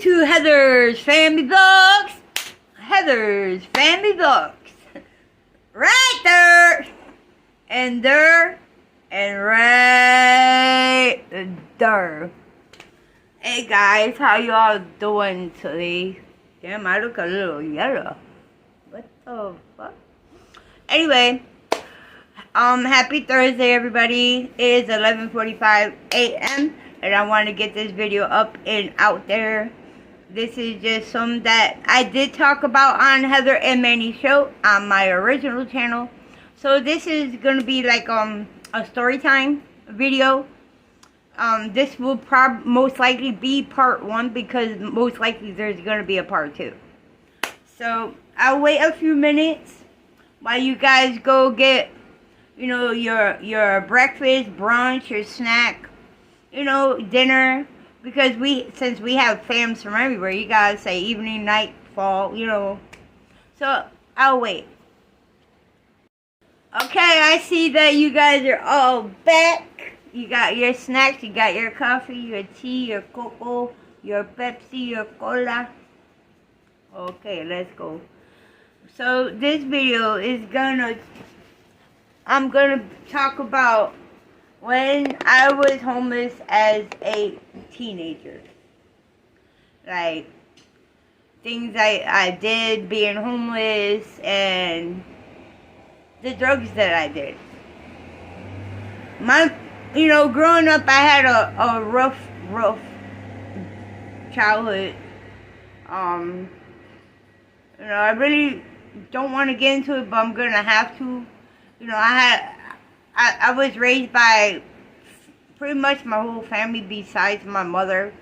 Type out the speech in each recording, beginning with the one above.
to Heather's Family Vlogs. Heather's Family Vlogs. Right there. And there. And right there. Hey guys, how y'all doing today? Damn, I look a little yellow. What the fuck? Anyway, happy Thursday, everybody. It is 11:45 a.m. and I want to get this video up and out there. This is just something that I did talk about on Heather and Manny's show on my original channel. So this is gonna be like a story time video. This will most likely be part 1 because most likely there's gonna be a part 2. So I'll wait a few minutes while you guys go get, you know, your breakfast, brunch, your snack, you know, dinner, because since we have fams from everywhere, you guys say evening, night, fall, you know. So I'll wait. Okay, I see that you guys are all back. You got your snacks, you got your coffee, your tea, your cocoa, your Pepsi, your cola. Okay, let's go. So this video is I'm gonna talk about when I was homeless as a teenager. Like, things I did being homeless and the drugs that I did. You know, growing up, I had a rough childhood. You know, I really don't want to get into it, but I'm gonna have to. You know, I was raised by pretty much my whole family besides my mother.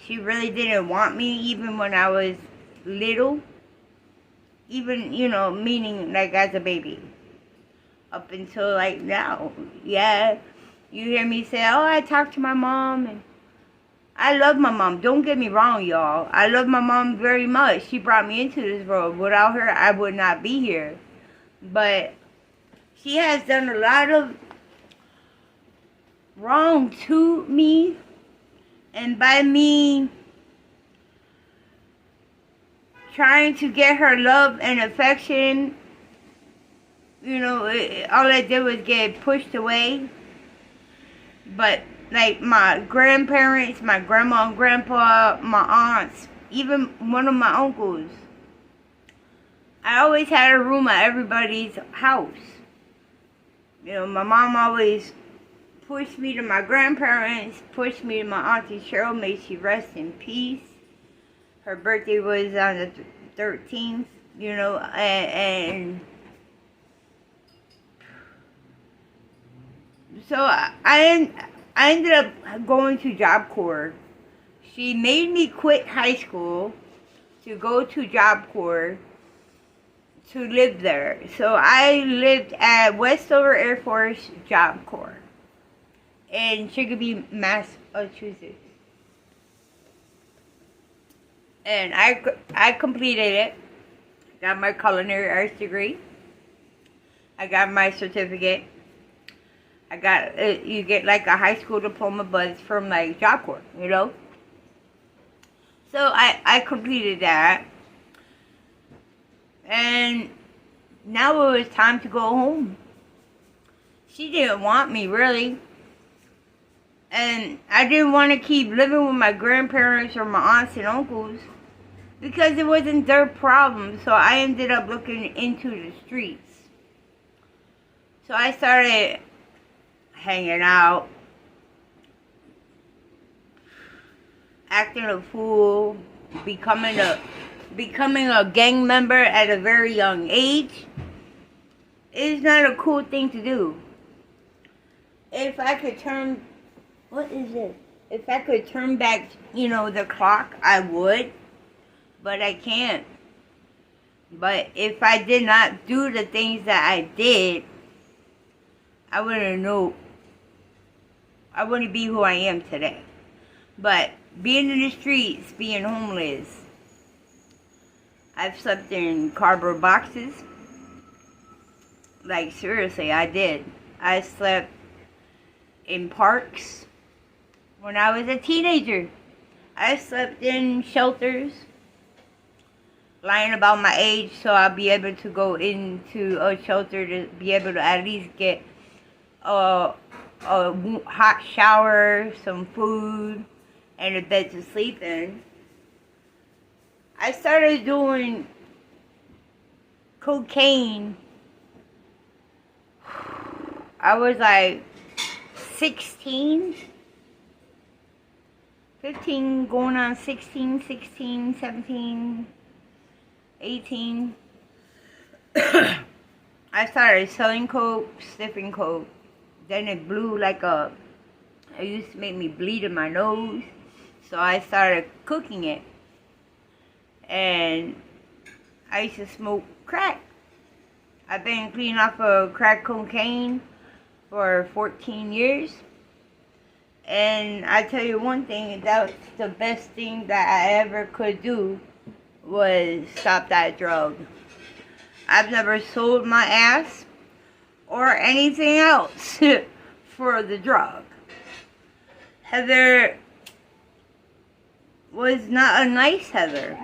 She really didn't want me even when I was little. Even, you know, meaning like as a baby. Up until like now. Yeah, you hear me say, oh, I talk to my mom, and I love my mom. Don't get me wrong, y'all. I love my mom very much. She brought me into this world. Without her, I would not be here. But she has done a lot of wrong to me. And by me trying to get her love and affection, you know, all I did was get pushed away. But like my grandparents, my grandma and grandpa, my aunts, even one of my uncles, I always had a room at everybody's house. You know, my mom always pushed me to my grandparents, pushed me to my auntie Cheryl, may she rest in peace. Her birthday was on the 13th, you know, and so I ended up going to Job Corps. She made me quit high school to go to Job Corps to live there. So I lived at Westover Air Force Job Corps in Chicopee, Massachusetts. And I completed it. Got my culinary arts degree. I got my certificate. I got, you get like a high school diploma, but it's from like Job Corps, you know? So I completed that. And now it was time to go home. She didn't want me, really. And I didn't want to keep living with my grandparents or my aunts and uncles because it wasn't their problem. So I ended up looking into the streets. So I started hanging out, acting a fool, becoming a gang member at a very young age. It's not a cool thing to do. If I could turn, what is this? If I could turn back, you know, the clock, I would, but I can't. But if I did not do the things that I did, I wouldn't know. I wouldn't be who I am today. But being in the streets, being homeless, I've slept in cardboard boxes. Like, seriously, I did. I slept in parks when I was a teenager. I slept in shelters, lying about my age, so I'll be able to go into a shelter to be able to at least get a hot shower, some food, and a bed to sleep in. I started doing cocaine. I was like 16, 15, going on 16, 17, 18. I started selling coke, sniffing coke. Then it blew like a, it used to make me bleed in my nose. So I started cooking it. And I used to smoke crack. I've been clean off of crack cocaine for 14 years. And I tell you one thing, that was the best thing that I ever could do was stop that drug. I've never sold my ass or anything else for the drug. Heather was not a nice Heather.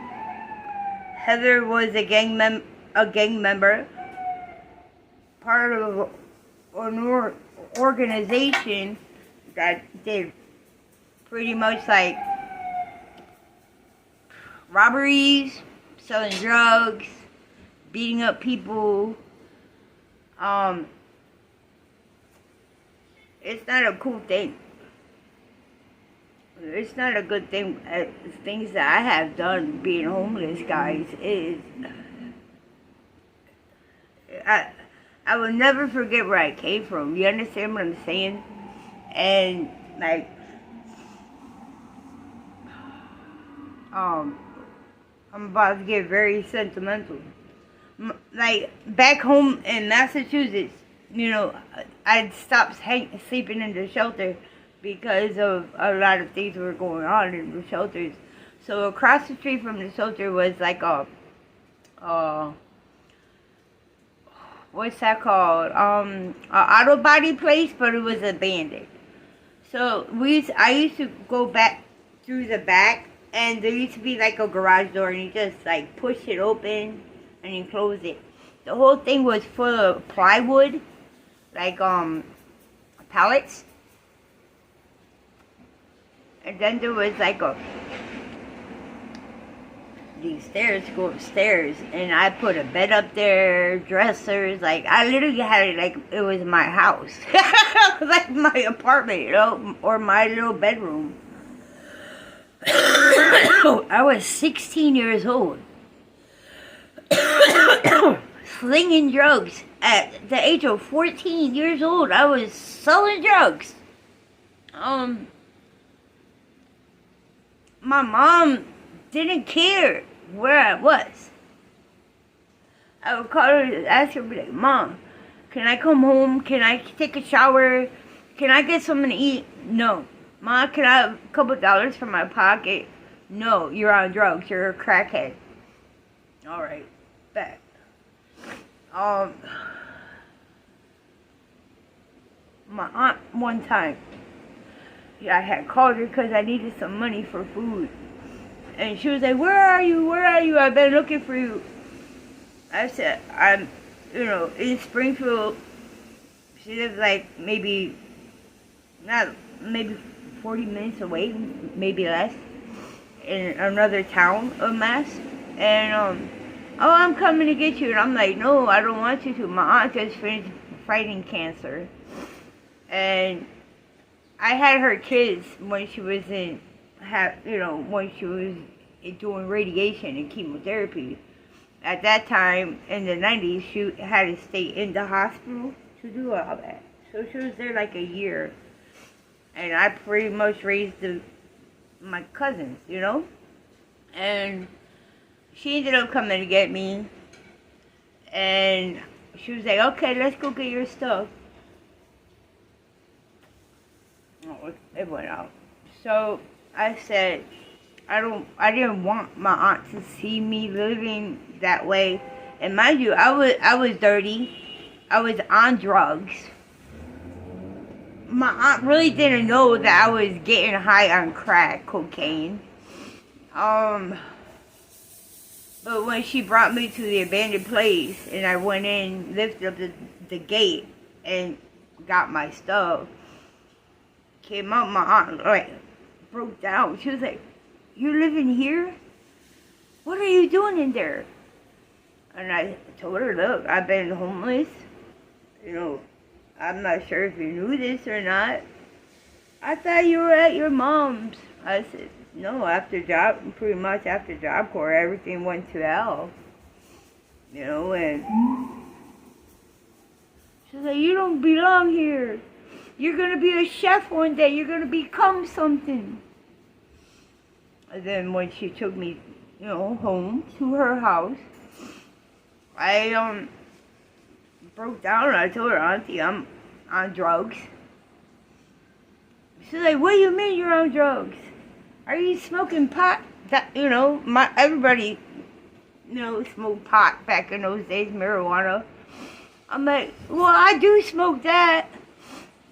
Heather was a gang member, part of an organization that did pretty much like robberies, selling drugs, beating up people. It's not a cool thing. It's not a good thing. Things that I have done being homeless, guys, is I will never forget where I came from. You understand what I'm saying? And like, I'm about to get very sentimental. Like back home in Massachusetts, you know, I'd stopped sleeping in the shelter because of a lot of things were going on in the shelters. So across the street from the shelter was like a what's that called? A auto body place, but it was abandoned. So I used to go back through the back, and there used to be like a garage door, and you just like push it open and you close it. The whole thing was full of plywood, like pallets. And then there was like these stairs to go upstairs, and I put a bed up there, dressers, like I literally had it like it was my house. Like my apartment, you know, or my little bedroom. I was 16 years old. Slinging drugs. At the age of 14 years old, I was selling drugs. My mom didn't care where I was. I would call her and ask her, be like, Mom, can I come home? Can I take a shower? Can I get something to eat? No. Mom, can I have a couple dollars from my pocket? No, you're on drugs. You're a crackhead. Alright, back. My aunt one time, I had called her because I needed some money for food. And she was like, where are you? Where are you? I've been looking for you. I said, I'm, in Springfield. She lives like maybe 40 minutes away, maybe less, in another town of Mass. And, oh, I'm coming to get you. And I'm like, no, I don't want you to. My aunt just finished fighting cancer. And I had her kids when she was when she was doing radiation and chemotherapy. At that time, in the 90s, she had to stay in the hospital to do all that. So she was there like a year. And I pretty much raised my cousins, And she ended up coming to get me. And she was like, okay, let's go get your stuff. Oh, it went out. So I said, I didn't want my aunt to see me living that way. And mind you, I was dirty. I was on drugs. My aunt really didn't know that I was getting high on crack cocaine. But when she brought me to the abandoned place and I went in, lifted up the gate and got my stuff, came out, my aunt like broke down. She was like, "You're living here? What are you doing in there?" And I told her, "Look, I've been homeless. You know, I'm not sure if you knew this or not. I thought you were at your mom's." I said, "No, pretty much after Job Corps, everything went to hell." You know, and she's like, "You don't belong here. You're going to be a chef one day. You're going to become something." And then when she took me, you know, home to her house, I broke down and I told her, "Auntie, I'm on drugs." She's like, "What do you mean you're on drugs? Are you smoking pot?" That, you know, everybody, you know, smoked pot back in those days, marijuana. I'm like, "Well, I do smoke that."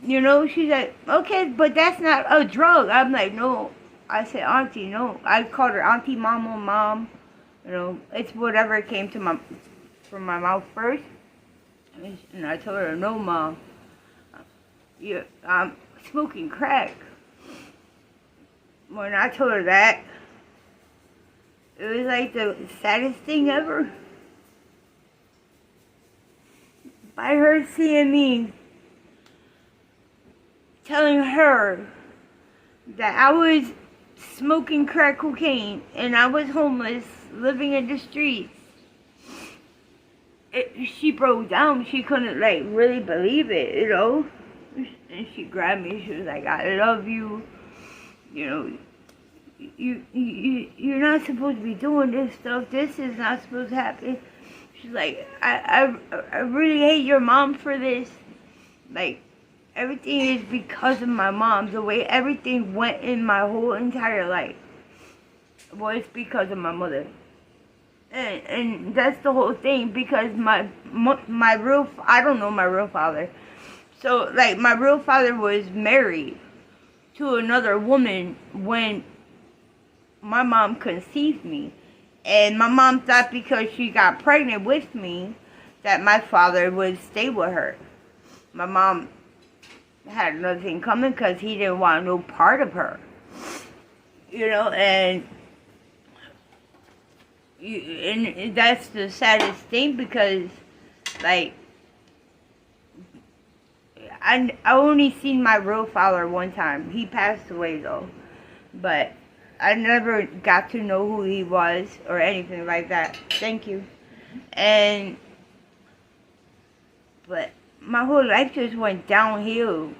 You know, she's like, "Okay, but that's not a drug." I'm like, "No." I said, "Auntie, no." I called her Auntie, Mama, Mom. You know, it's whatever came to from my mouth first. And I told her, "No, Mom. I'm smoking crack." When I told her that, it was like the saddest thing ever. By her seeing me telling her that I was smoking crack cocaine and I was homeless, living in the streets, she broke down. She couldn't like really believe it, you know. And she grabbed me. She was like, "I love you. You know, you're not supposed to be doing this stuff. This is not supposed to happen." She's like, I really hate your mom for this. Like, everything is because of my mom. The way everything went in my whole entire life was because of my mother. And that's the whole thing, because I don't know my real father. So, like, my real father was married to another woman when my mom conceived me. And my mom thought because she got pregnant with me that my father would stay with her. My mom had nothing coming because he didn't want no part of her. You know, and that's the saddest thing, because, like, I only seen my real father one time. He passed away, though. But I never got to know who he was or anything like that. Thank you. But my whole life just went downhill.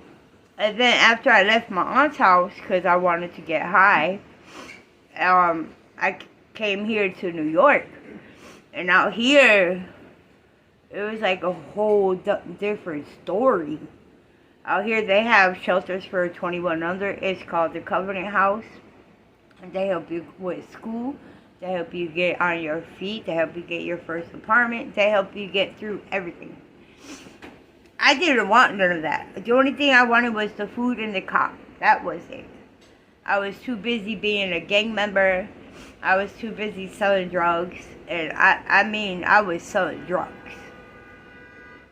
And then after I left my aunt's house, because I wanted to get high, I came here to New York. And out here, it was like a whole different story. Out here, they have shelters for 21 under. It's called the Covenant House. And they help you with school. They help you get on your feet. They help you get your first apartment. They help you get through everything. I didn't want none of that. The only thing I wanted was the food and the cop. That was it. I was too busy being a gang member. I was too busy selling drugs. And I was selling drugs.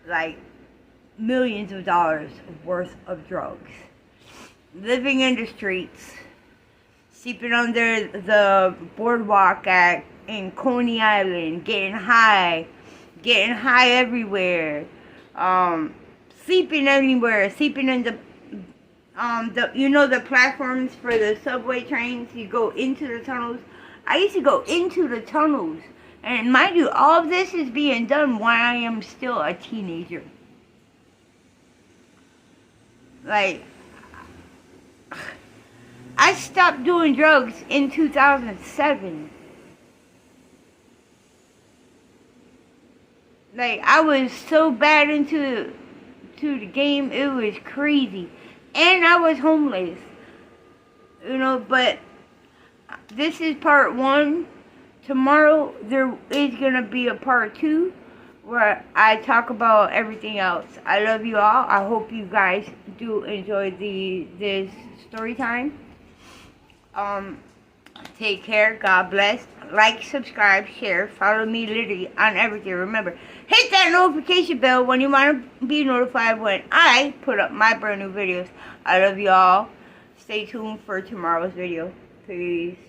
Like, millions of dollars worth of drugs. Living in the streets. Sleeping under the boardwalk in Coney Island. Getting high everywhere. Sleeping anywhere. Sleeping in the platforms for the subway trains. You go into the tunnels. I used to go into the tunnels. And mind you, all of this is being done while I am still a teenager. Like, I stopped doing drugs in 2007. Like, I was so bad into the game, it was crazy. And I was homeless. You know, but this is part 1. Tomorrow, there is going to be a part 2 where I talk about everything else. I love you all. I hope you guys do enjoy this story time. Take care. God bless. Like, subscribe, share. Follow me literally on everything. Remember, hit that notification bell when you want to be notified when I put up my brand new videos. I love y'all. Stay tuned for tomorrow's video. Peace.